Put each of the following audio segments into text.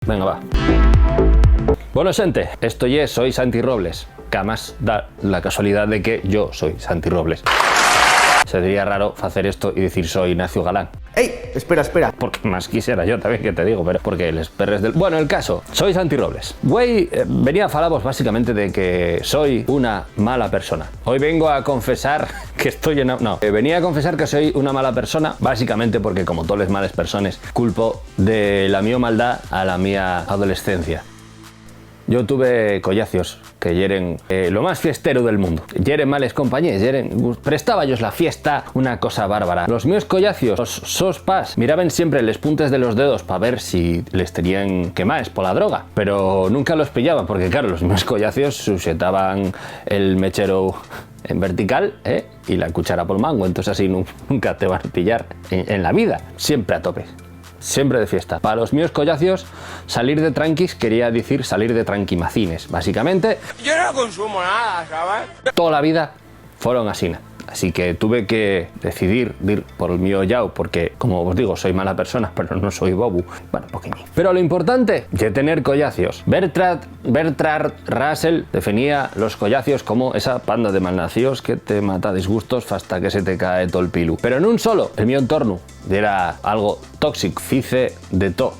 Venga, va. Bueno, xente, esto soy Santi Robles, que además da la casualidad de que yo soy Santi Robles. Sería raro hacer esto y decir soy Ignacio Galán. ¡Ey! Espera, espera. Porque más quisiera yo también, que te digo, pero porque les perres del... Bueno, el caso, soy Santi Robles. Güey, venía a falaros básicamente de que soy una mala persona. Hoy vengo a confesar que estoy en... No, venía a confesar que soy una mala persona, básicamente porque como todas las malas personas, culpo de la mía maldad a la mía adolescencia. Yo tuve collacios que yeren lo más fiestero del mundo. Yeren males compañías, prestaba ellos la fiesta una cosa bárbara. Los míos collacios, los sospas, miraban siempre les puntes de los dedos para ver si les tenían quemaes por la droga, pero nunca los pillaban porque claro, los míos collacios sujetaban el mechero en vertical y la cuchara por mango, entonces así nunca te van a pillar en la vida, siempre a tope. Siempre de fiesta. Para los míos collacios, salir de tranquis quería decir salir de tranquimacines. Básicamente, yo no consumo nada, ¿sabes? Toda la vida fueron así. Así que tuve que decidir ir por el mío yao, porque, como os digo, soy mala persona, pero no soy bobu. Bueno, poqueñín. Pero lo importante de tener collacios. Bertrand Russell definía los collacios como esa panda de malnacidos que te mata a disgustos hasta que se te cae todo el pilu. Pero en un solo, el mío entorno, era algo tóxico, fice de todo.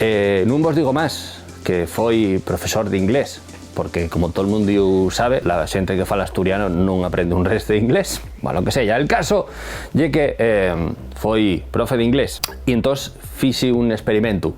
No vos digo más que fui profesor de inglés, porque como todo el mundo sabe, la gente que fala asturiano no aprende un resto de inglés. Bueno, que sé, ya el caso es que fui profe de inglés y entonces hice un experimento.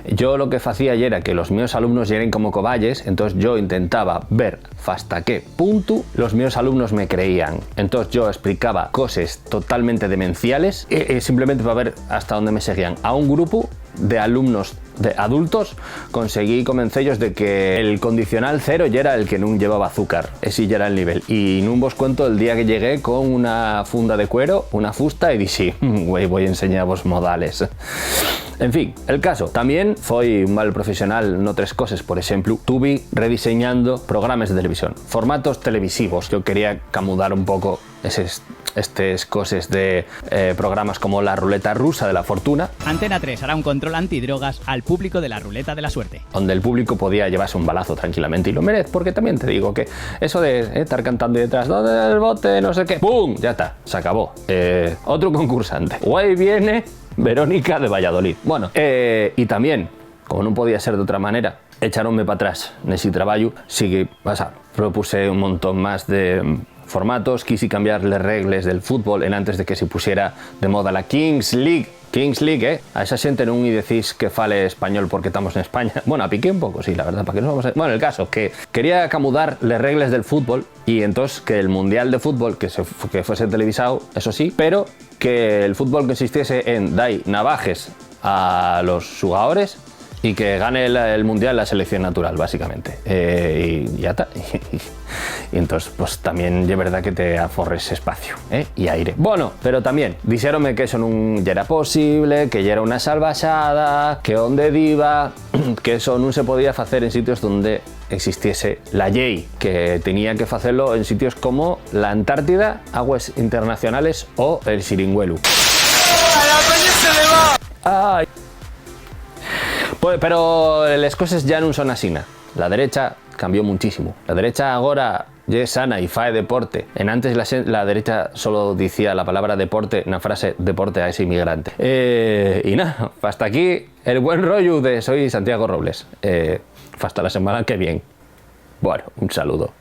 Yo lo que hacía era que los míos alumnos eran como cobayes, entonces yo intentaba ver hasta qué punto los míos alumnos me creían. Entonces yo explicaba cosas totalmente demenciales simplemente para ver hasta dónde me seguían. A un grupo de alumnos, de adultos, conseguí convencerlos de que el condicional cero ya era el que no llevaba azúcar, ese ya era el nivel. Y no os cuento el día que llegué con una funda de cuero, una fusta, y dije, güey, voy a enseñaros modales. En fin, el caso, también fui un mal profesional en otras cosas. Por ejemplo, tuve rediseñando programas de televisión, formatos televisivos. Yo quería camudar un poco estas cosas de programas como la ruleta rusa de la fortuna. Antena 3 hará un control antidrogas al público de la ruleta de la suerte, donde el público podía llevarse un balazo tranquilamente, y lo merece, porque también te digo que eso de estar cantando detrás, ¿dónde el bote? No sé qué, ¡pum! Ya está, se acabó. Otro concursante. Hoy viene Verónica de Valladolid. Bueno, y también, como no podía ser de otra manera, echaronme para atrás en ese trabajo. Sí que, propuse un montón más de formatos, quise cambiar las reglas del fútbol antes de que se pusiera de moda la Kings League. Kings League, a esa gente no y decís que fale español porque estamos en España. Bueno, a piqué un poco, sí, la verdad, para que no vamos a... Bueno, el caso, que quería acomodar las reglas del fútbol y entonces que el mundial de fútbol, que fuese televisado, eso sí, pero que el fútbol consistiese en dar navajes a los jugadores y que gane el mundial la selección natural, básicamente. Y ya está. Y entonces, pues también es verdad que te aforres espacio y aire. Bueno, pero también, dixéronme que eso no era posible, que ya era una salvajada, que onde diva, que eso no se podía hacer en sitios donde existiese la ley, que tenía que hacerlo en sitios como la Antártida, aguas internacionales o el Siringüelu. ¡A la peña se le va! Ay. Pues, pero las cosas ya no son así. La derecha cambió muchísimo. La derecha ahora ya es sana y fae deporte. En antes la derecha solo decía la palabra deporte, una frase deporte a ese inmigrante. Y nada, hasta aquí el buen rollo de soy Santiago Robles. Hasta la semana que viene. Bueno, un saludo.